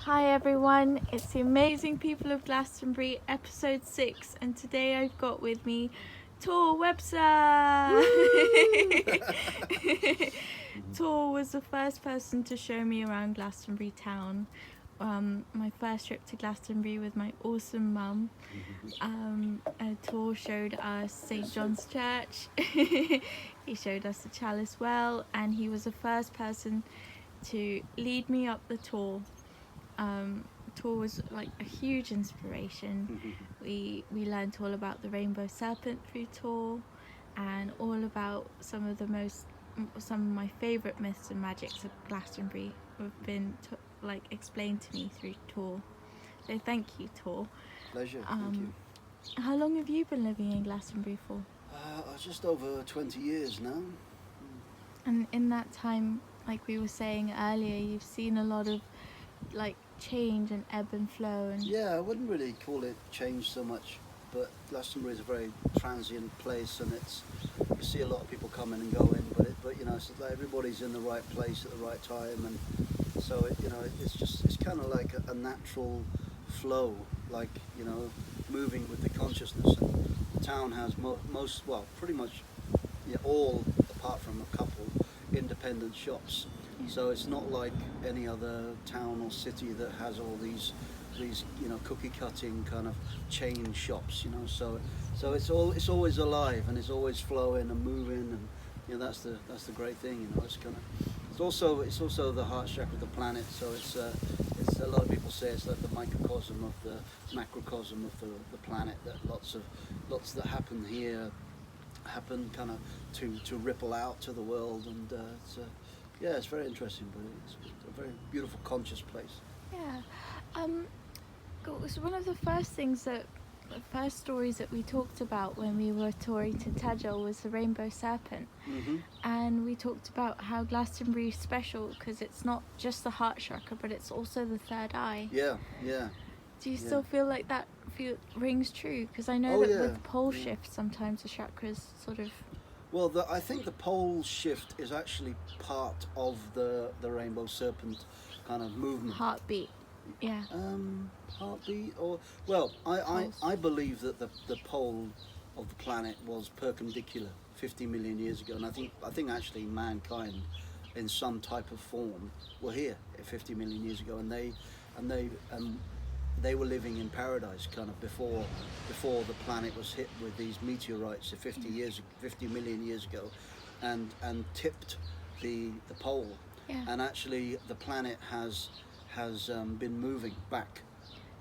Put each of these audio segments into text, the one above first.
Hi everyone, it's the amazing people of Glastonbury, episode 6, and today I've got with me Tor Webster. Tor was the first person to show me around Glastonbury town. My first trip to Glastonbury with my awesome mum. Tor showed us St. John's Church. He showed us the Chalice Well, and he was the first person to lead me up the Tor. Tor was like a huge inspiration. We learned all about the rainbow serpent through Tor, and all about some of my favourite myths and magics of Glastonbury have been explained to me through Tor. So thank you, Tor. Pleasure, thank you. How long have you been living in Glastonbury for? Just over 20 years now. And in that time, like we were saying earlier, you've seen a lot of change and ebb and flow. And yeah, I wouldn't really call it change so much, but Glastonbury is a very transient place, and you see a lot of people coming and going, but it's like everybody's in the right place at the right time, and so it's kind of like a natural flow, moving with the consciousness. And the town has pretty much all, apart from a couple, independent shops. So it's not like any other town or city that has all these cookie cutting kind of chain shops. So it's always alive, and it's always flowing and moving, and that's the great thing. It's also the heart chakra of the planet. So it's a lot of people say it's like the microcosm of the macrocosm of the planet. That lots that happen here happen kind of to ripple out to the world, and it's very interesting, but it's a very beautiful, conscious place. Yeah. It was one of the first stories that we talked about when we were touring to Tajal was the rainbow serpent. And we talked about how Glastonbury is special because it's not just the heart chakra, but it's also the third eye. Yeah. Do you still feel like that rings true? Because I know with pole shifts, sometimes the chakras sort of... Well, I think the pole shift is actually part of the rainbow serpent kind of movement. Heartbeat, yeah. Heartbeat, or I believe that the pole of the planet was perpendicular 50 million years ago, and I think actually mankind, in some type of form, were here 50 million years ago, and they were living in paradise kind of before the planet was hit with these meteorites 50 million years ago, and tipped the pole. Yeah. And actually the planet has been moving back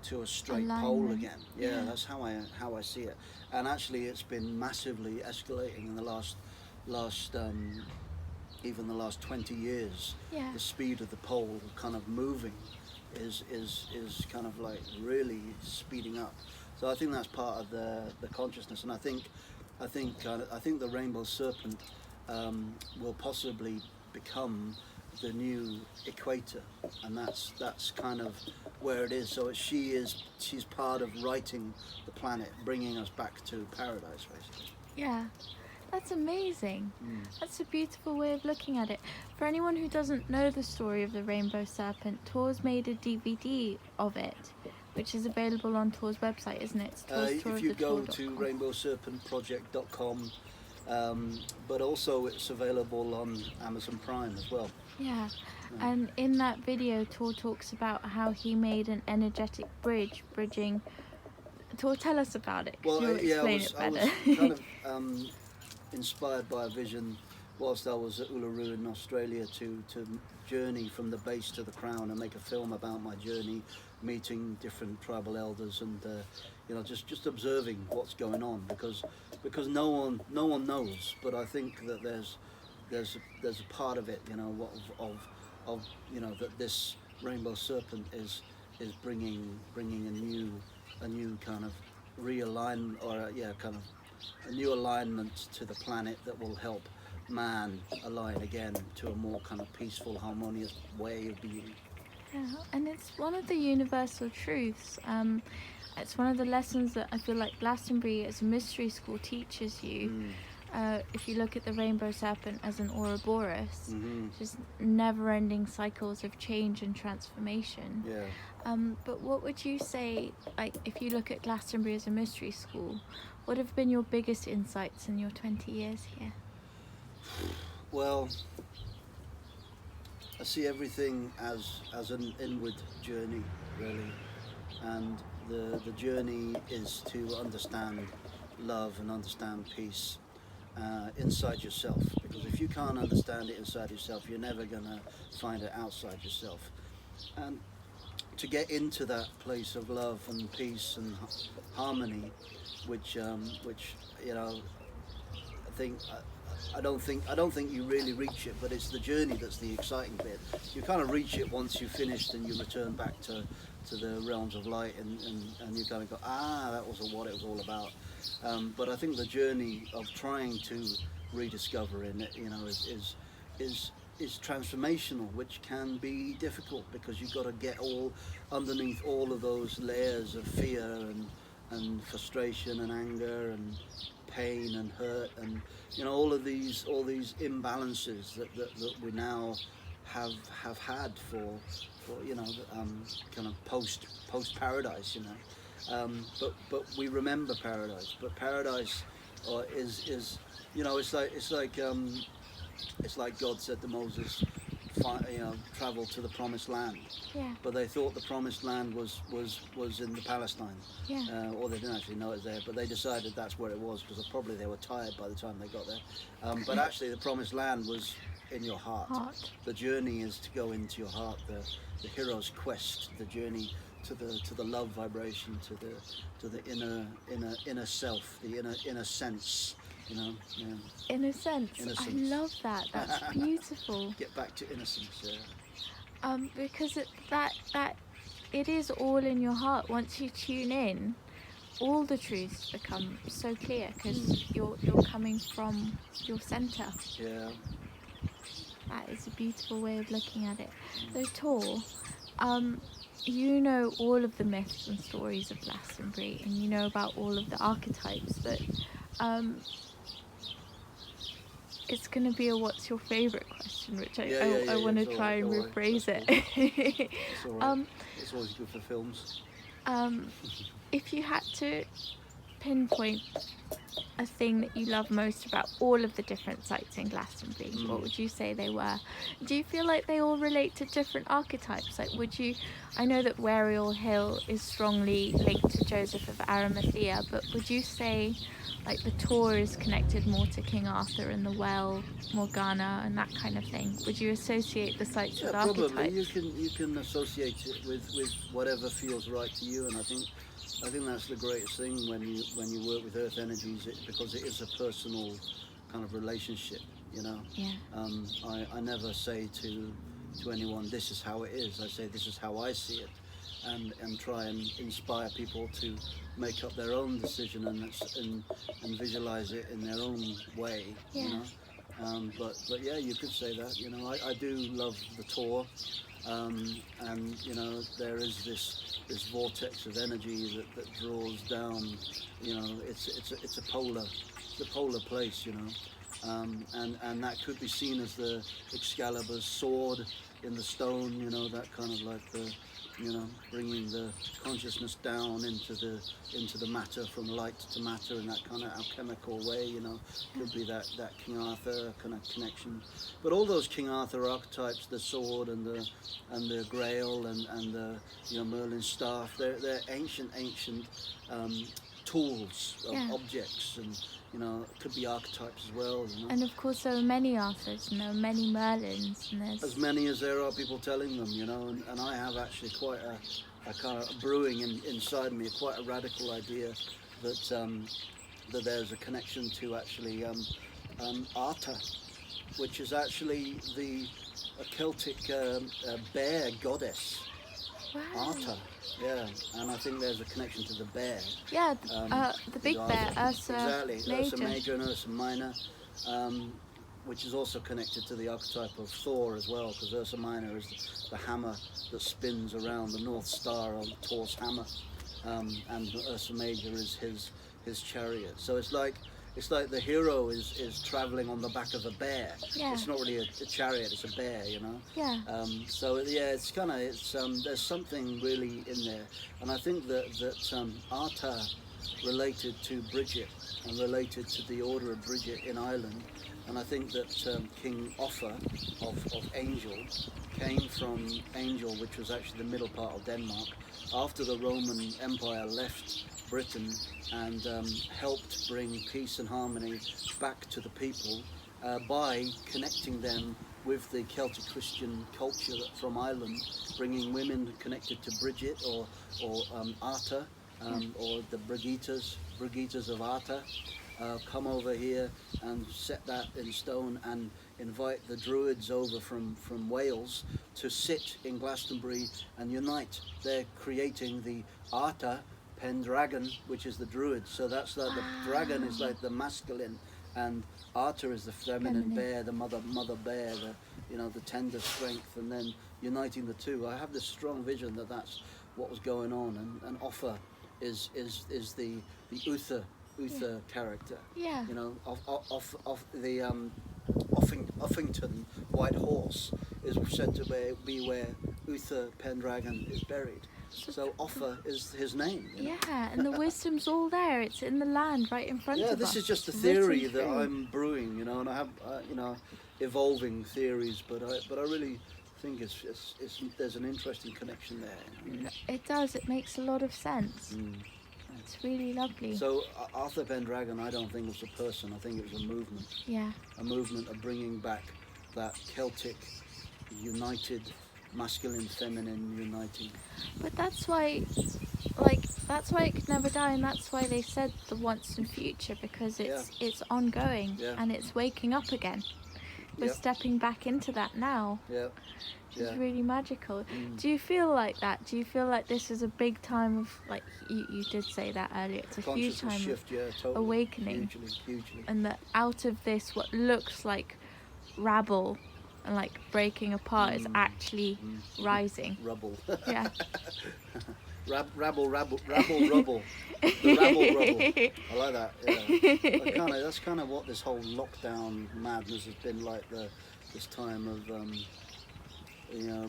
to a straight pole again. Yeah, that's how I see it. And actually it's been massively escalating in the last even the last 20 years. Yeah. The speed of the pole kind of moving is kind of like really speeding up. So I think that's part of the consciousness, and I think the rainbow serpent will possibly become the new equator, and that's kind of where it is. So she's part of righting the planet, bringing us back to paradise, basically. Yeah. That's amazing. That's a beautiful way of looking at it. For anyone who doesn't know the story of the rainbow serpent, Tor's made a DVD of it, which is available on Tor's website, isn't it? If you go to rainbowserpentproject.com, but also it's available on Amazon Prime as well. Yeah. And in that video, Tor talks about how he made an energetic bridging. Tor, tell us about it, because you'll explain it better. I was kind of inspired by a vision whilst I was at Uluru in Australia to journey from the base to the crown and make a film about my journey, meeting different tribal elders, and just observing what's going on, because no one knows, but I think that there's a part of it, that this rainbow serpent is bringing a new kind of realign, or a new alignment to the planet that will help man align again to a more kind of peaceful, harmonious way of being. Yeah, and it's one of the universal truths. It's one of the lessons that I feel like Glastonbury as a mystery school teaches you. if you look at the rainbow serpent as an Ouroboros, Mm-hmm. just never-ending cycles of change and transformation. Yeah. But what would you say, like, if you look at Glastonbury as a mystery school, what have been your biggest insights in your 20 years here? Well, I see everything as an inward journey, really, and the journey is to understand love and understand peace inside yourself. Because if you can't understand it inside yourself, you're never gonna find it outside yourself. And to get into that place of love and peace and harmony, which you know, I think I don't think you really reach it, but it's the journey that's the exciting bit. You kind of reach it once you've finished and you return back to the realms of light, and you kind of go, that was what it was all about. But I think the journey of trying to rediscover in it, you know, is transformational, which can be difficult because you've got to get all underneath all of those layers of fear and frustration and anger and pain and hurt, and you know, all these imbalances that we now have had for you know, kind of post paradise, you know, but we remember paradise, but paradise is you know, it's like God said to Moses, you know, travel to the promised land. Yeah. But they thought the promised land was in the Palestine. Yeah. Or they didn't actually know it was there, but they decided that's where it was because probably they were tired by the time they got there. But actually the promised land was in your heart. The journey is to go into your heart, the hero's quest, the journey to the love vibration, to the inner self, the inner sense. You know, yeah. Innocence. I love that. That's beautiful. Get back to innocence. Yeah. Because it is all in your heart. Once you tune in, all the truths become so clear because you're coming from your center. Yeah. That is a beautiful way of looking at it. So Tor, you know all of the myths and stories of Glastonbury, and you know about all of the archetypes, but it's going to be a what's your favourite question, which I want to try and rephrase it. It's all right. It's always good for films. If you had to pinpoint a thing that you love most about all of the different sites in Glastonbury, what would you say they were? Do you feel like they all relate to different archetypes? Like, I know that Wariel Hill is strongly linked to Joseph of Arimathea, but would you say like the Tor is connected more to King Arthur and the Well, Morgana and that kind of thing? Would you associate the sites with archetypes? Probably. You can associate it with whatever feels right to you, and I think that's the greatest thing when you work with earth energies, because it is a personal kind of relationship, you know. Yeah. I never say to anyone, this is how it is. I say, this is how I see it, and try and inspire people to make up their own decision and visualize it in their own way, you know. But yeah, you could say that, you know. I do love the Tor. And you know, there is this vortex of energy that draws down. You know, it's a polar place. You know, and that could be seen as the Excalibur's sword in the stone. You know, that kind of like the, you know, bringing the consciousness down into the matter, from light to matter in that kind of alchemical way. You know, could be that King Arthur kind of connection. But all those King Arthur archetypes, the sword and the Grail and the, you know, Merlin's staff, they're ancient tools, objects, and you know, it could be archetypes as well. You know? And of course there are many Arthurs and there are many Merlins, and there's as many as there are people telling them, you know, and I have actually quite a kind of brewing inside me, quite a radical idea that there's a connection to actually Arta, which is actually a Celtic bear goddess. wow. Arta, yeah, and I think there's a connection to the bear. Yeah, the big bear, Ursa exactly, Major. Ursa Major and Ursa Minor, which is also connected to the archetype of Thor as well, because Ursa Minor is the hammer that spins around the North Star on Thor's hammer, and Ursa Major is his chariot. So it's like, it's like the hero is traveling on the back of a bear. Yeah. It's not really a chariot; it's a bear, you know. Yeah. So yeah, it's kind of there's something really in there, and I think that Arta related to Bridget and related to the order of Bridget in Ireland, and I think that King Offa of Angel came from Angel, which was actually the middle part of Denmark, after the Roman Empire left Britain and helped bring peace and harmony back to the people by connecting them with the Celtic Christian culture from Ireland, bringing women connected to Bridget or Arta, or the Brigitas of Arta, come over here and set that in stone and invite the Druids over from Wales to sit in Glastonbury and unite. They're creating the Arta Pendragon, which is the Druids. So that's like the dragon is like the masculine, and Arta is the feminine bear, the mother bear, the tender strength, and then uniting the two. I have this strong vision that that's what was going on, and Offa is the Uther character. Yeah. You know, of the Uffington White Horse is said to be where Uther Pendragon is buried. So Offa is his name. You know? Yeah, and the wisdom's all there. It's in the land right in front of us. Yeah, this is just a It's theory written that through. I'm brewing, and I have evolving theories, but I really think there's an interesting connection there. You know? It does. It makes a lot of sense. It's really lovely. So Arthur Pendragon, I don't think was a person. I think it was a movement. Yeah. A movement of bringing back that Celtic united, masculine, feminine uniting. But that's why it could never die, and that's why they said the once and future, because it's ongoing and it's waking up again. We're stepping back into that now. Yeah. Which is really magical. Do you feel like that? Do you feel like this is a big time of, like you did say that earlier, it's a huge time shift, of totally. awakening, hugely. and that out of this what looks like rabble and like breaking apart is actually rising. Rubble. Yeah. Rabble. The rabble. I like that. Yeah. That's kind of what this whole lockdown madness has been like. This time of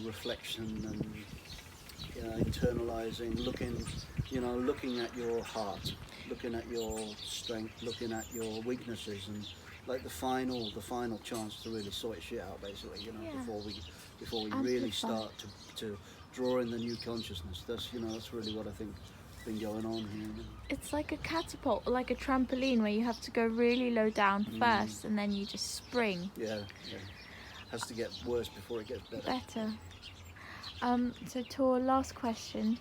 reflection and internalizing, looking at your heart, looking at your strength, looking at your weaknesses, and like the final chance to really sort shit out, basically. Before we really start to draw in the new consciousness. That's really what I think has been going on here. It's like a catapult, like a trampoline, where you have to go really low down first, and then you just spring. Yeah. Has to get worse before it gets better. So Tor, last question.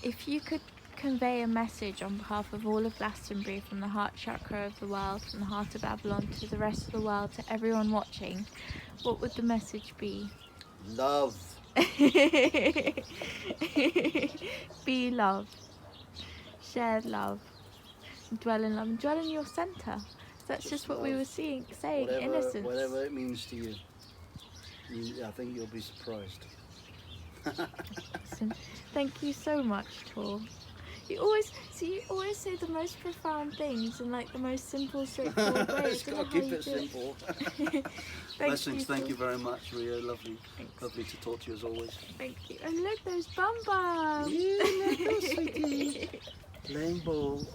If you could convey a message on behalf of all of Glastonbury, from the heart chakra of the world, from the heart of Babylon to the rest of the world, to everyone watching, what would the message be? Love. Be love. Share love. Dwell in love. And dwell in your centre. That's just what we were saying, innocence. Whatever it means to you. I think you'll be surprised. Listen, thank you so much, Tor. You always say the most profound things in like the most simple, straightforward way. It's got to keep it simple. Blessings. Thank you very much, Ria. Lovely. Thanks. Lovely to talk to you as always. Thank you. And look, those bum bums. Yeah, look, sweetie. Playing ball.